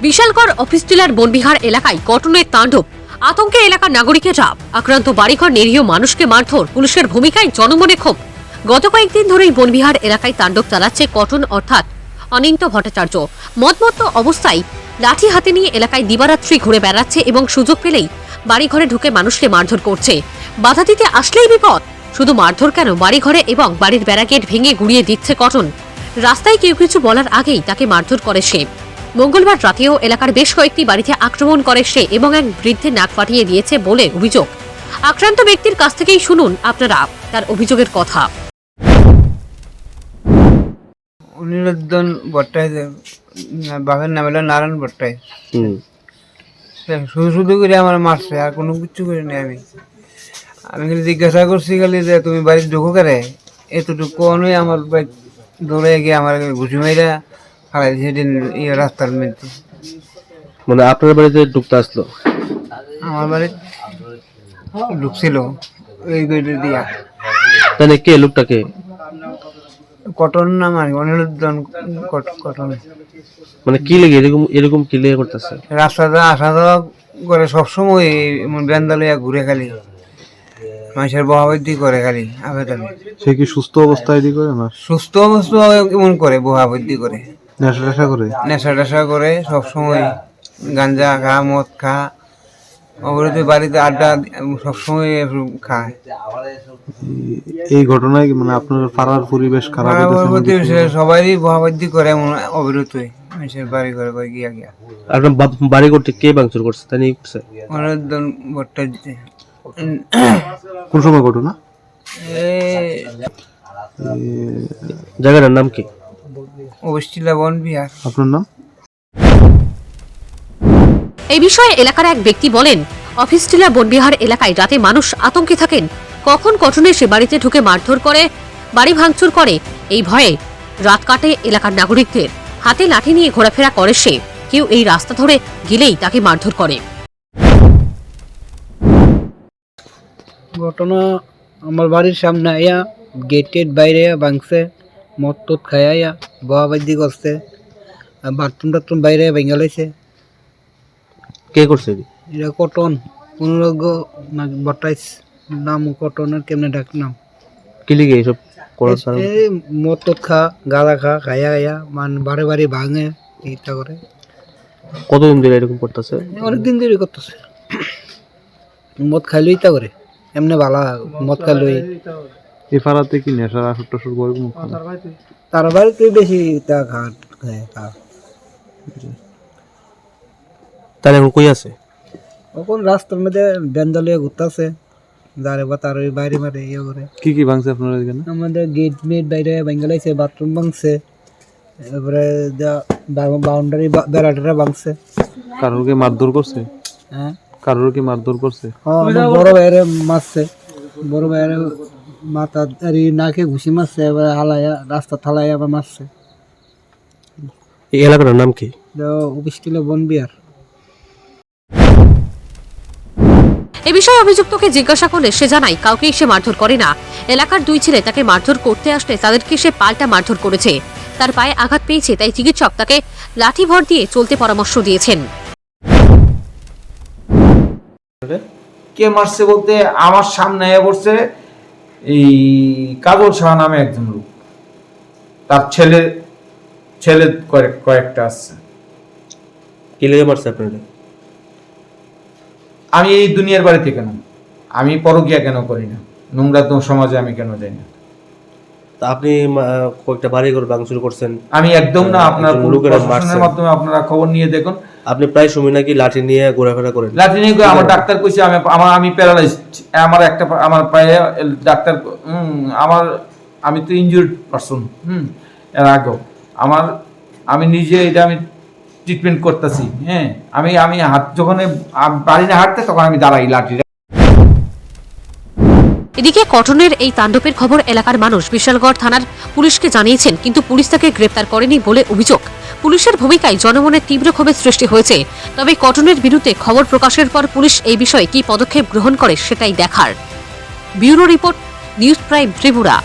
Bishalgarh office tiller Van Vihar এলাকায় কটনের তাণ্ডব, আতঙ্কে এলাকার নাগরিকেরা। আক্রান্ত বাড়িঘর, নিরীহ মানুষকে মারধর, পুলিশের ভূমিকায় জনমনে ক্ষোভ। গত কয়েকদিন ধরেই বনবিহার এলাকায় তাণ্ডব চালাচ্ছে কটন অর্থাৎ অনিন্ত ভট্টাচার্য। মদমত্ত অবস্থায় লাঠি হাতে নিয়ে এলাকায় দিবারাত্রি ঘুরে বেড়াচ্ছে এবং সুযোগ পেলেই বাড়িঘরে ঢুকে মানুষকে মারধর করছে। বাধা দিতে আসলেই বিপদ। শুধু মারধর কেন, বাড়িঘরে এবং বাড়ির ব্যারাকেড ভেঙে গুড়িয়ে দিচ্ছে কটন। রাস্তায় কেউ কিছু বলার আগেই তাকে মারধর করে সে। মঙ্গলবার রাতেও এলাকার বেশ কয়েকটি বাড়িতে আক্রমণ করে সে এবং এক বৃদ্ধের নাক ফাটিয়ে দিয়েছে বলে অভিযোগ। আক্রান্ত ব্যক্তির কাছ থেকেই শুনুন আপনারা তার অভিযোগের কথা। অনিরুদ্ধন ভট্টাই, বাপের নাম হলো নারায়ণ ভট্টাই। শুধু শুধু করে আমার মারছে, আর কোনো কিছু করিনি। আমি খালি জিজ্ঞাসা করছি খালি যে তুমি বাড়ির ঢুকো করে, এতটুকু অনুই আমার বাড়ি দৌড়ে গিয়ে আমার ঘুষি মাইরা ফালাই সেদিন রাস্তার মধ্যে। মানে আপনার বাড়িতে ঢুকতে আসলো? আমার বাড়ি ঢুকছিল ওই গেট দিয়া। তাহলে কে লোকটাকে? কটন নাম আর অনিরুদ্ধন কটন। মানে কি লেগে এরকম কি লেগে করতেছে? রাস্তাটা আসা যাওয়া করে সবসময় এমন বেন্দা লইয়া ঘুরে, খালি মানুষের বহাবদ্ধি করে, খালি আবেদন। সে কি সুস্থ অবস্থায় করে না? সুস্থ অবস্থা কেমন করে বহাবদ্ধি করে, নেশা টেশা করে? নেশা টেশা করে সবসময়, গাঞ্জা খা, মদ খা, অবরোধে বাড়িতে আড্ডা সবসময় খায়। এই ঘটনায় মানে আপনার পাড়ার পরিবেশ খারাপ হইতেছে? সবাই বহাবদ্ধি করে অবিরতই মানুষের বাড়ি ঘরে গিয়া গিয়া। আপনার বাড়ি করতে কে ভাঙচুর করছে? তাই নিয়ে করছে অনিরুদ্ধন ভট্টাচার্য। কোন সময় ঘটনা? জায়গাটার নাম কি? অবস্থিলা বনবিহার। আপনার নাম? এই বিষয়ে এলাকার এক ব্যক্তি বলেন, অফিস টিলা বনবিহার এলাকায় রাতে মানুষ আতঙ্কে থাকেন। কখন কটনে সে বাড়িতে ঢুকে মারধর করে, বাড়ি ভাঙচুর করে, এই ভয়ে রাত কাটে এলাকার নাগরিকদের। হাতে লাঠি নিয়ে ঘোরাফেরা করে সে। কেউ এই রাস্তা ধরে গেলেই তাকে মারধর করে। ঘটনা আমার বাড়ির সামনে আইয়া গেটের বাইরে ভাঙছে, মদ টদ খাই আইয়া বহাবাদি করছে, বাথরুম টাথরুম বাইরে ভেঙে লাইছে। কে করছে? এটা কটন অনুরোগ্য বটাইস নাম, কটনের কেমনে ডাক নাম। কি লিগে এইসব করার কারণ? এই মদ টদ খা, গাঁদা খা, খাইয়া আইয়া বাড়ি বাড়ি ভাঙে, এইটা করে। কতদিন ধরে এরকম করতেছে? অনেকদিন ধরে করতেছে। মদ খাইলেই তা করে, এমনি ভালা মদ খাইলই। এই পাড়াতে কি নেশার আসর টাসর বই? তার বাড়িতে বেশি তা খায়। তাহলে এখন কই আছে? এখন রাস্তার মধ্যে বেন্দালিয়া ঘুরতেছে, যারে বা তার বাইরে মারে ইয়ে করে। কি কি ভাঙছে আপনার এখানে? আমাদের গেট মেট বাইরে ভেঙে লাইছে, বাথরুম ভাঙছে, এবারে বাউন্ডারি বেড়াটা ভাঙছে। কারোরকে মারধর করছে? হ্যাঁ, কারোর কি মারধর করছে? আমার বড় ভাইয়ের মারছে, বড় ভাইয়ের মাথা আর নাকে ঘুষি মারছে, এবার হালাইয়া রাস্তা থালাইয়া আবার মারছে। এই এলাকাটার নাম কি? অফিস টিলা বনবিহার। এ বিষয়ে অভিযুক্তকে জিজ্ঞাসা করলে সে জানায় কাউকেই সে মারধর করে না। এলাকার দুই ছেলে তাকে মারধর করতে আসলে তাদেরকে সে পাল্টা মারধর করেছে। তার পায়ে আঘাত পেয়েছে, তাই চিকিৎসক তাকে লাঠি ভর দিয়ে চলতে পরামর্শ দিয়েছেন। কে মারছে বলতে আমার সামনে এসে পড়ছে এই কাজল শাহ নামে একজন লোক, তার ছেলে কয়েকটা আছে। কি লেগে মারছে আপনাদের? আমি এই দুনিয়ার বাড়িতে কেন, আমি পরকিয়া কেন করি না, নোংরা তো সমাজে আমি কেন যাই না। তা আপনি কয়েকটা বাড়ি ঘর ভাঙচুর করছেন? আমি একদম না, আপনার লোকেরা প্রশাসনের মাধ্যমে আপনারা খবর নিয়ে দেখুন। আপনি প্রায় সময় নাকি লাঠি নিয়ে ঘোরাফেরা করেন? লাঠি নিয়ে আমার ডাক্তার কইছে আমি প্যারালাইজড, আমার পায়ে ডাক্তার আমি তো ইনজুর্ড পারসন। এর আগেও আমি নিজে এটা আমি ট্রিটমেন্ট করতেছি। হ্যাঁ, আমি যখন পারি না হাঁটতে, তখন আমি দাঁড়াই লাঠি। এদিকে কটনের এই তাণ্ডবের খবর এলাকার মানুষ বিশালগড় থানার পুলিশকে জানিয়েছেন, কিন্তু পুলিশ তাকে গ্রেপ্তার করেনি বলে অভিযোগ। পুলিশের ভূমিকায় জনমনে তীব্র ক্ষোভের সৃষ্টি হয়েছে। তবে কটনের বিরুদ্ধে খবর প্রকাশের পর পুলিশ এই বিষয়ে কী পদক্ষেপ গ্রহণ করে সেটাই দেখার। Bureau report, news prime Tripura.